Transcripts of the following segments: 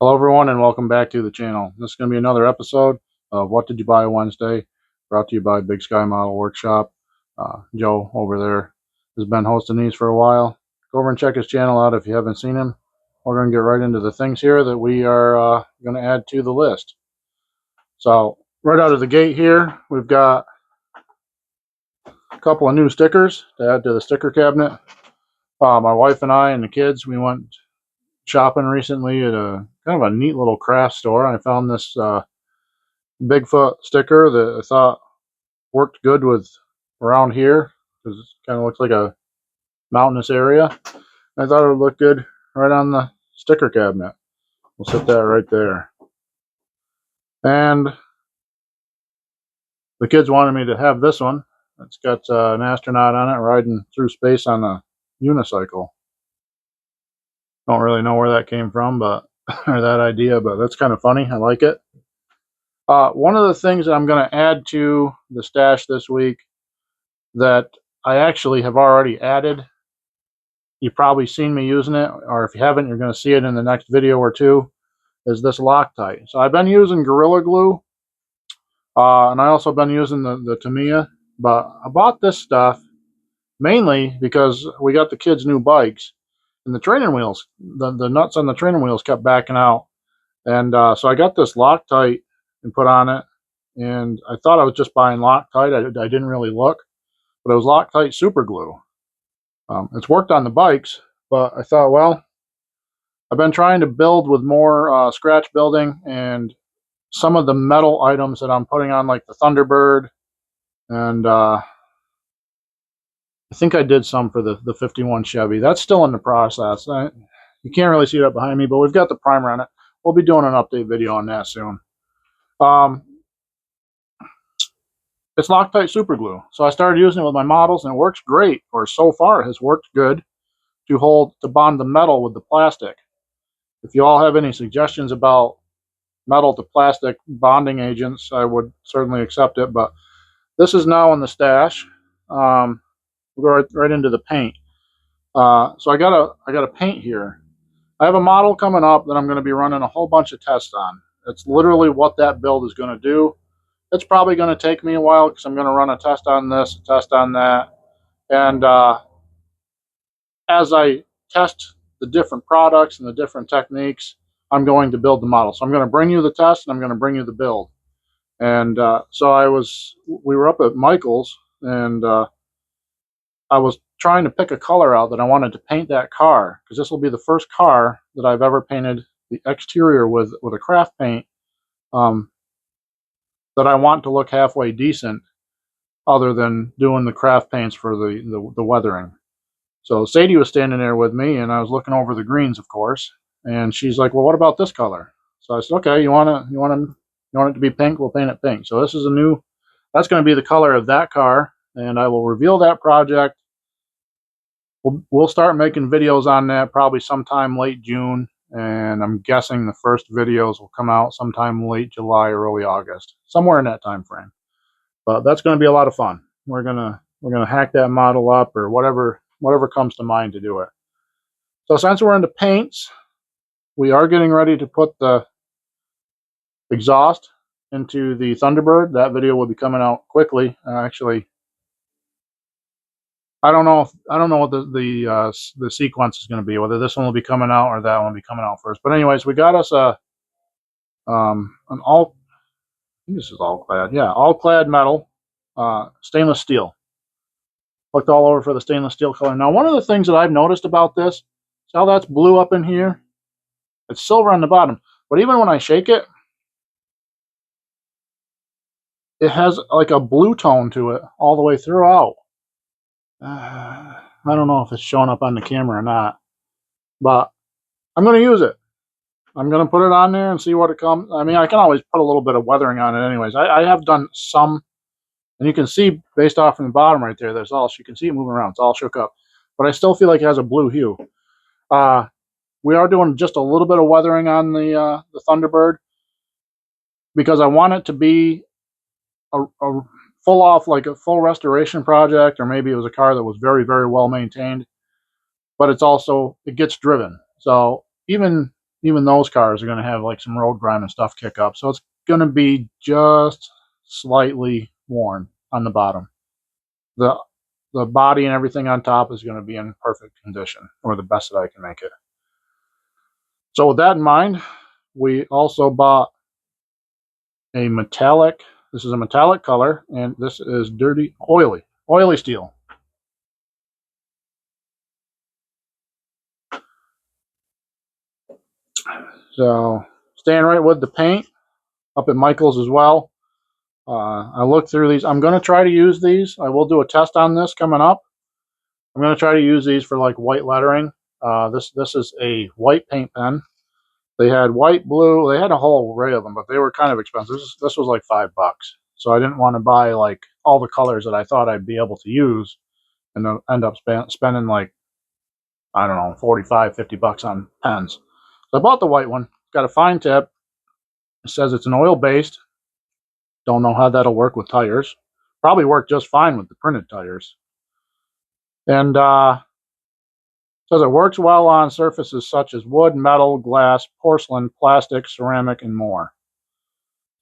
Hello everyone and welcome back to the channel. This is going to be another episode of What Did You Buy Wednesday, brought to you by Big Sky Model Workshop. Joe over there has been hosting these for a while. Go over and check his channel out if you haven't seen him. We're going to get right into the things here that we are going to add to the list. So right out of the gate here, we've got a couple of new stickers to add to the sticker cabinet. My wife and I and the kids, we went shopping recently at a kind of a neat little craft store. I found this Bigfoot sticker that I thought worked good with around here because it kind of looks like a mountainous area. I thought it would look good right on the sticker cabinet. We'll set that right there. And the kids wanted me to have this one. It's got an astronaut on it riding through space on a unicycle. Don't really know where that came from, but or that idea, but that's kind of funny. I like it. One of the things that I'm going to add to the stash this week that I actually have already added, you've probably seen me using it, or if you haven't, you're going to see it in the next video or two, is this Loctite. So I've been using Gorilla Glue, and I also been using the Tamiya, but I bought this stuff mainly because we got the kids' new bikes, and the training wheels, the nuts on the training wheels kept backing out. And so I got this Loctite and put on it, and I thought I was just buying Loctite. I didn't really look, but it was Loctite super glue. It's worked on the bikes, but I thought, well, I've been trying to build with more scratch building, and some of the metal items that I'm putting on, like the Thunderbird, and I think I did some for the 51 Chevy. That's still in the process. You can't really see that behind me, but we've got the primer on it. We'll be doing an update video on that soon. It's Loctite super glue. So I started using it with my models, and it works great, or so far it has worked good to bond the metal with the plastic. If you all have any suggestions about metal to plastic bonding agents, I would certainly accept it, but this is now in the stash. We'll go right into the paint. So I got a paint here. I have a model coming up that I'm going to be running a whole bunch of tests on. It's literally what that build is going to do. It's probably going to take me a while because I'm going to run a test on this, a test on that. And as I test the different products and the different techniques, I'm going to build the model. So I'm going to bring you the test and I'm going to bring you the build. And so we were up at Michael's, and I was trying to pick a color out that I wanted to paint that car, because this will be the first car that I've ever painted the exterior with a craft paint that I want to look halfway decent, other than doing the craft paints for the weathering. So Sadie was standing there with me, and I was looking over the greens, of course, and she's like, "Well, what about this color?" So I said, "Okay, you want it to be pink? We'll paint it pink." So this is that's going to be the color of that car, and I will reveal that project. We'll start making videos on that probably sometime late June, and I'm guessing the first videos will come out sometime late July or early August, somewhere in that time frame. But that's going to be a lot of fun. We're gonna hack that model up, or whatever comes to mind to do it. So since we're into paints, we are getting ready to put the exhaust into the Thunderbird. That video will be coming out quickly. Actually, I don't know what the sequence is going to be, whether this one will be coming out or that one will be coming out first. But anyways, we got us an all, I think this is all clad, yeah, all clad metal, stainless steel. Looked all over for the stainless steel color. Now, one of the things that I've noticed about this, see how that's blue up in here? It's silver on the bottom, but even when I shake it, it has like a blue tone to it all the way throughout. I don't know if it's showing up on the camera or not, but I'm going to use it. I'm going to put it on there and see what it comes. I mean, I can always put a little bit of weathering on it anyways. I have done some, and you can see based off from the bottom right there, you can see it moving around. It's all shook up, but I still feel like it has a blue hue. We are doing just a little bit of weathering on the Thunderbird, because I want it to be a like a full restoration project, or maybe it was a car that was very, very well maintained, but it gets driven. So even even those cars are going to have like some road grime and stuff kick up. So it's going to be just slightly worn on the bottom. The the body and everything on top is going to be in perfect condition, or the best that I can make it. So with that in mind, we also bought a metallic. This is a metallic color, and this is dirty, oily steel. So staying right with the paint, up at Michael's as well. I looked through these. I'm going to try to use these. I will do a test on this coming up. I'm going to try to use these for like white lettering. This is a white paint pen. They had white, blue. They had a whole array of them, but they were kind of expensive. This was like $5. So I didn't want to buy like all the colors that I thought I'd be able to use and then end up spending like, I don't know, 45, 50 bucks on pens. So I bought the white one. It's got a fine tip. It says it's an oil based. Don't know how that'll work with tires. Probably work just fine with the printed tires. And says it works well on surfaces such as wood, metal, glass, porcelain, plastic, ceramic, and more.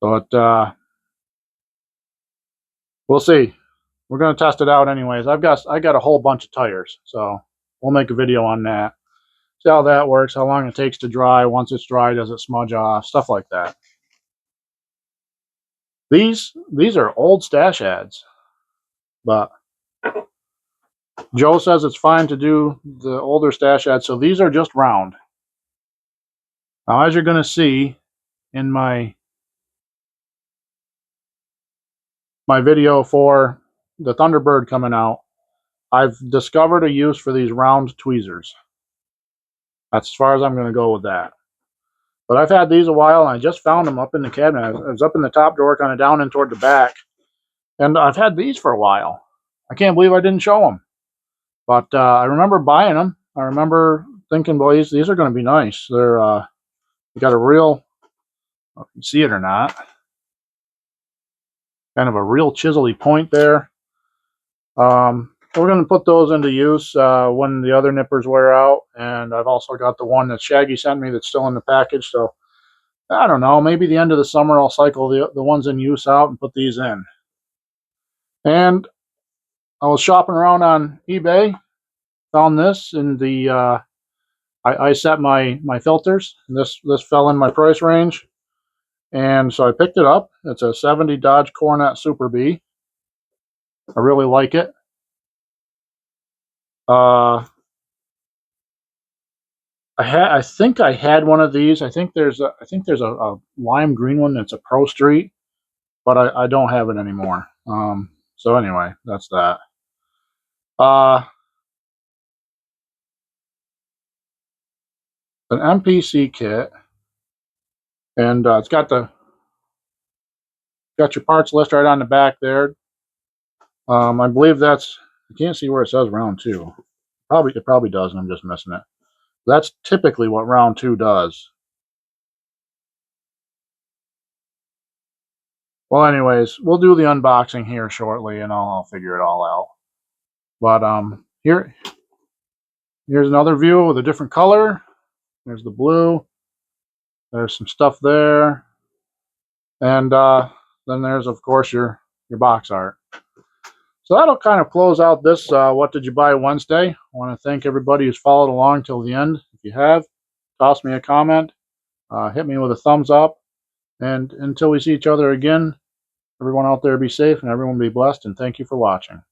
So it, we'll see. We're going to test it out anyways. I got a whole bunch of tires, so we'll make a video on that. See how that works, how long it takes to dry. Once it's dry, does it smudge off? Stuff like that. These are old stash ads, but Joe says it's fine to do the older stash ads. So these are just round. Now, as you're going to see in my video for the Thunderbird coming out, I've discovered a use for these round tweezers. That's as far as I'm going to go with that. But I've had these a while, and I just found them up in the cabinet. I was up in the top drawer, kind of down in toward the back. And I've had these for a while. I can't believe I didn't show them. But I remember buying them. I remember thinking, boys, these are going to be nice. They're got a real, I don't know if you can see it or not, kind of a real chisel-y point there. We're going to put those into use when the other nippers wear out. And I've also got the one that Shaggy sent me that's still in the package. So I don't know, maybe the end of the summer I'll cycle the ones in use out and put these in. And I was shopping around on eBay, found this in the I set my filters, and this fell in my price range, and so I picked it up. It's a 70 Dodge Coronet Super B. I really like it. I think I had one of these. I think there's a lime green one that's a Pro Street, but I don't have it anymore. So anyway, that's that. An MPC kit, and it's got your parts list right on the back there. I believe that's, I can't see where it says round 2. It probably does, and I'm just missing it. That's typically what round 2 does. Well, anyways, we'll do the unboxing here shortly, and I'll figure it all out. But here's another view with a different color. There's the blue. There's some stuff there, and then there's, of course, your box art. So that'll kind of close out this What Did You Buy Wednesday. I want to thank everybody who's followed along till the end. If you have, toss me a comment, hit me with a thumbs up, and until we see each other again, everyone out there be safe and everyone be blessed, and thank you for watching.